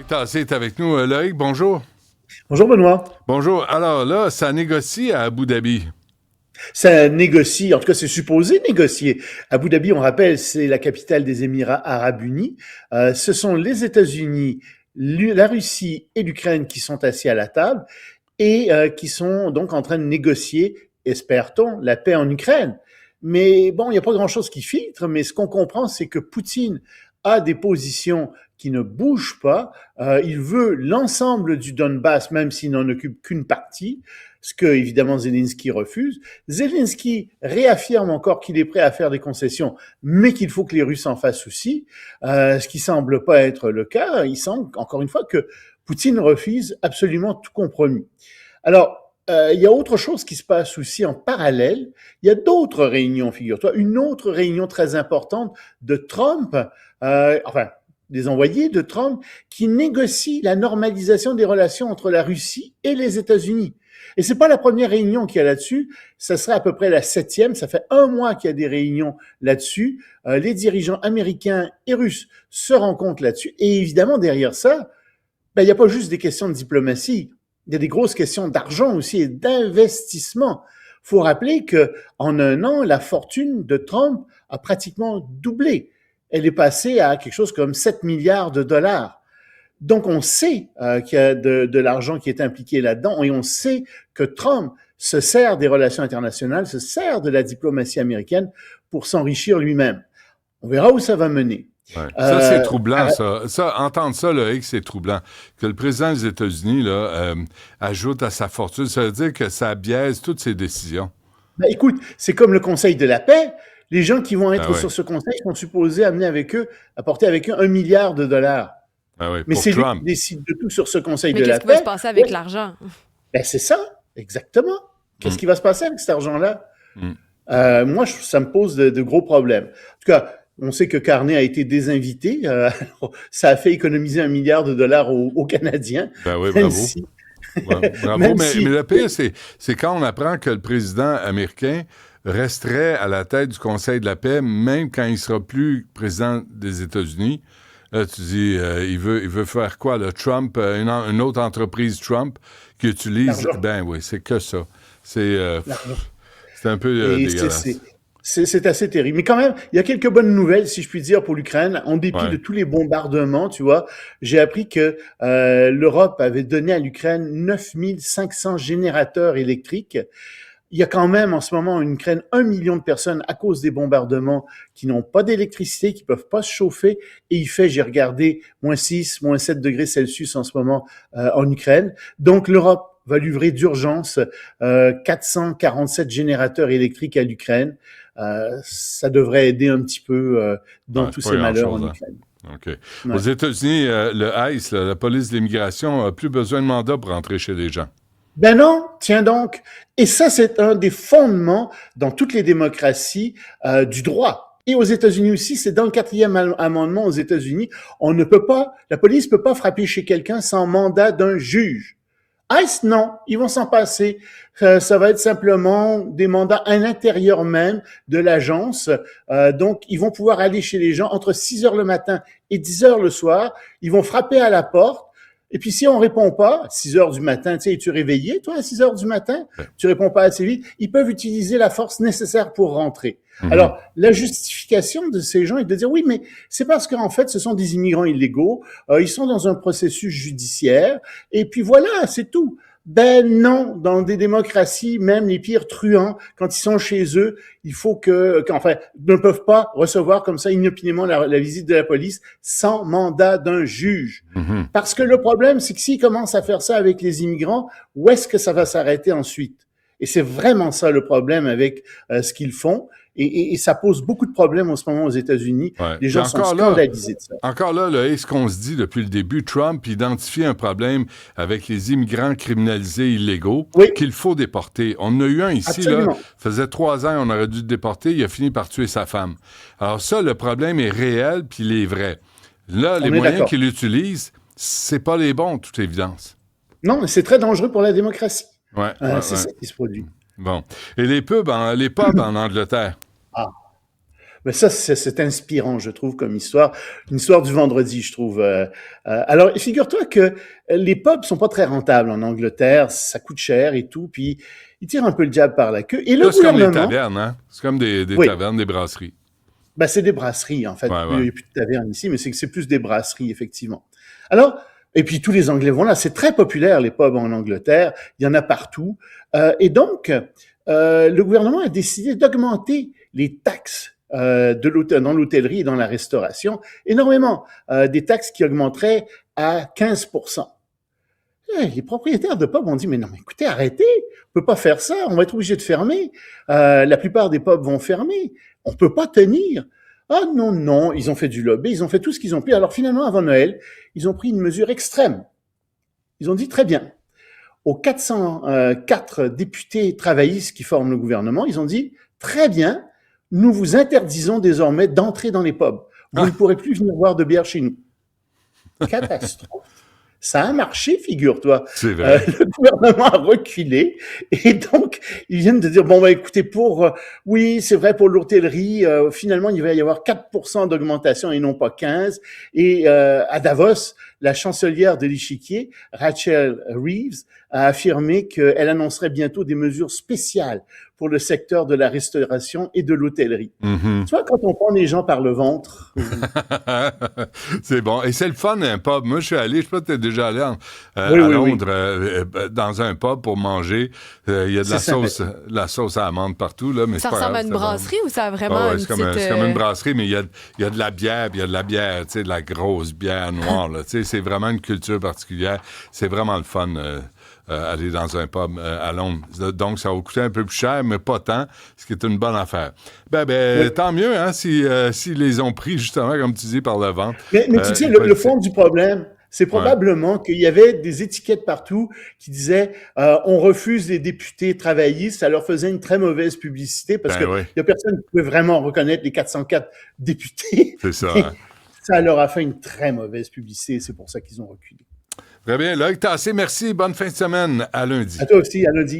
Loïc Tassé est avec nous. Loïc, bonjour. Bonjour Benoît. Bonjour. Alors là, ça négocie à Abu Dhabi. Ça négocie, en tout cas c'est supposé négocier. Abu Dhabi, on rappelle, c'est la capitale des Émirats arabes unis. Ce sont les États-Unis, la Russie et l'Ukraine qui sont assis à la table et qui sont donc en train de négocier, espère-t-on, la paix en Ukraine. Mais bon, il n'y a pas grand-chose qui filtre, mais ce qu'on comprend, c'est que Poutine a des positions qui ne bougent pas. Il veut l'ensemble du Donbass, même s'il n'en occupe qu'une partie, ce que évidemment Zelensky refuse. Zelensky réaffirme encore qu'il est prêt à faire des concessions, mais qu'il faut que les Russes en fassent aussi, ce qui semble pas être le cas. Il semble, encore une fois, que Poutine refuse absolument tout compromis. Alors, il y a autre chose qui se passe aussi en parallèle. Il y a d'autres réunions, figure-toi. Une autre réunion très importante de Trump, des envoyés de Trump, qui négocient la normalisation des relations entre la Russie et les États-Unis. Et c'est pas la première réunion qu'il y a là-dessus, ça serait à peu près la 7e, ça fait un mois qu'il y a des réunions là-dessus. Les dirigeants américains et russes se rencontrent là-dessus. Et évidemment, derrière ça, il n'y a pas juste des questions de diplomatie, il y a des grosses questions d'argent aussi et d'investissement. Il faut rappeler qu'en un an, la fortune de Trump a pratiquement doublé. Elle est passée à quelque chose comme 7 milliards de dollars. Donc, on sait qu'il y a de l'argent qui est impliqué là-dedans et on sait que Trump se sert des relations internationales, se sert de la diplomatie américaine pour s'enrichir lui-même. On verra où ça va mener. Ouais. Ça, c'est troublant, ça. Entendre ça, Loïc, c'est troublant. Que le président des États-Unis ajoute à sa fortune, ça veut dire que ça biaise toutes ses décisions. Ben, écoute, c'est comme le Conseil de la paix. Les gens qui vont être sur ce conseil sont supposés apporter avec eux 1 milliard de dollars. Ah oui, Mais pour c'est lui Trump. qui décide de tout sur ce Conseil Mais de la qu'est-ce qui va paix. se passer avec l'argent? Ben, c'est ça, exactement. Qu'est-ce qui va se passer avec cet argent-là? Mm. Moi, ça me pose de gros problèmes. En tout cas, on sait que Carney a été désinvité. Ça a fait économiser 1 milliard de dollars aux Canadiens. Ben oui, Même bravo. si, Bravo, même mais si, le pire, c'est quand on apprend que le président américain resterait à la tête du Conseil de la paix, même quand il sera plus président des États-Unis. Là, tu dis, il veut faire quoi, là? Trump, une autre entreprise Trump qui utilise... l'argent, Ben oui, c'est que ça. C'est l'argent. c'est un peu Et dégueulasse. c'est assez terrible. Mais quand même, il y a quelques bonnes nouvelles, si je puis dire, pour l'Ukraine. En dépit de Ouais. tous les bombardements, tu vois, j'ai appris que l'Europe avait donné à l'Ukraine 9500 générateurs électriques. Il y a quand même en ce moment en Ukraine 1 million de personnes à cause des bombardements qui n'ont pas d'électricité, qui peuvent pas se chauffer. Et il fait, j'ai regardé, -6, -7 degrés Celsius en ce moment en Ukraine. Donc l'Europe va livrer d'urgence 447 générateurs électriques à l'Ukraine. Ça devrait aider un petit peu dans Ouais, tous c'est pas ces malheurs en grand-chose, hein. Ukraine. OK. Aux Ouais. États-Unis, le ICE, la police de l'immigration, n'a plus besoin de mandat pour entrer chez les gens. Ben non, tiens donc. Et ça, c'est un des fondements dans toutes les démocraties du droit. Et aux États-Unis aussi, c'est dans le quatrième amendement aux États-Unis, la police peut pas frapper chez quelqu'un sans mandat d'un juge. ICE, non, ils vont s'en passer. Ça va être simplement des mandats à l'intérieur même de l'agence. Donc, ils vont pouvoir aller chez les gens entre 6 heures le matin et 10 heures le soir. Ils vont frapper à la porte. Et puis, si on répond pas, 6 heures du matin, tu sais, es-tu réveillé, toi, à 6 heures du matin? Tu réponds pas assez vite. Ils peuvent utiliser la force nécessaire pour rentrer. Mhm. Alors, la justification de ces gens est de dire, oui, mais c'est parce qu'en fait, ce sont des immigrants illégaux, ils sont dans un processus judiciaire, et puis voilà, c'est tout. Ben non, dans des démocraties, même les pires truands, quand ils sont chez eux, il faut qu'enfin, ne peuvent pas recevoir comme ça inopinément la visite de la police sans mandat d'un juge. Mhm. Parce que le problème, c'est que s'ils commencent à faire ça avec les immigrants, où est-ce que ça va s'arrêter ensuite? Et c'est vraiment ça le problème avec ce qu'ils font. Et ça pose beaucoup de problèmes en ce moment aux États-Unis. Ouais. Les Puis gens sont scandalisés de ça. encore là, ce qu'on se dit depuis le début, Trump identifie un problème avec les immigrants criminalisés illégaux Oui, qu'il faut déporter. On en a eu un ici, là, absolument. faisait 3 ans, on aurait dû le déporter, il a fini par tuer sa femme. Alors ça, le problème est réel, puis il est vrai. Là, les On est moyens d'accord. qu'il utilise, c'est pas les bons, de toute évidence. Non, mais c'est très dangereux pour la démocratie. Ouais, ouais, C'est ouais. ça qui se produit. Bon. Et les pubs en Angleterre? Ah. Mais ça, c'est inspirant, je trouve, comme histoire. Une histoire du vendredi, je trouve. Alors, figure-toi que les pubs sont pas très rentables en Angleterre. Ça coûte cher et tout. Puis, ils tirent un peu le diable par la queue. Et le Là, c'est comme les gouvernement... tavernes, hein? C'est comme des Oui, tavernes, des brasseries. ben, c'est des brasseries, en fait. Ouais, Il ouais. n'y a plus de taverne ici, mais c'est plus des brasseries, effectivement. Alors, et puis tous les Anglais vont là. C'est très populaire, les pubs en Angleterre. Il y en a partout. Et donc, le gouvernement a décidé d'augmenter les taxes dans l'hôtellerie et dans la restauration, énormément. Des taxes qui augmenteraient à 15%. Les propriétaires de pubs ont dit, mais non, mais écoutez, arrêtez, on peut pas faire ça, on va être obligé de fermer. La plupart des pubs vont fermer, on peut pas tenir. Ah non, non, ils ont fait du lobby, ils ont fait tout ce qu'ils ont pu. Alors finalement, avant Noël, ils ont pris une mesure extrême. Ils ont dit, très bien, aux 404 députés travaillistes qui forment le gouvernement, ils ont dit, très bien, nous vous interdisons désormais d'entrer dans les pubs. Vous ne pourrez plus venir boire de bière chez nous. Catastrophe. Ça a marché, figure-toi. C'est vrai. Le gouvernement a reculé et donc ils viennent de dire bon bah écoutez oui c'est vrai pour l'hôtellerie finalement il va y avoir 4% d'augmentation et non pas 15 et à Davos la chancelière de l'Échiquier Rachel Reeves a affirmé qu'elle annoncerait bientôt des mesures spéciales pour le secteur de la restauration et de l'hôtellerie. Mm-hmm. Tu vois quand on prend les gens par le ventre. C'est bon. Et c'est le fun, un pub. Moi, je suis allé, je sais pas si tu es déjà allé à Oui. Londres, dans un pub pour manger. Il y a de la sauce à amande partout, là, mais Ça c'est pas ressemble grave, à une brasserie ou ça a vraiment ouais, une c'est petite... comme une brasserie, mais il y a de la bière, puis il y a de la bière, tu sais, de la grosse bière noire, là. Tu sais, c'est vraiment une culture particulière. C'est vraiment le fun. Aller dans un pub à Londres. Donc, ça va coûter un peu plus cher, mais pas tant, ce qui est une bonne affaire. Oui. Tant mieux, hein, si les ont pris, justement, comme tu dis, par le ventre. Mais tu sais, le fond du problème, c'est probablement qu'il y avait des étiquettes partout qui disaient on refuse les députés travaillistes. Ça leur faisait une très mauvaise publicité parce que oui. il y a personne qui pouvait vraiment reconnaître les 404 députés. C'est ça. Hein. Ça leur a fait une très mauvaise publicité. C'est pour ça qu'ils ont reculé. Très bien. Loïc Tassé, merci. Bonne fin de semaine. À lundi. À toi aussi, à lundi.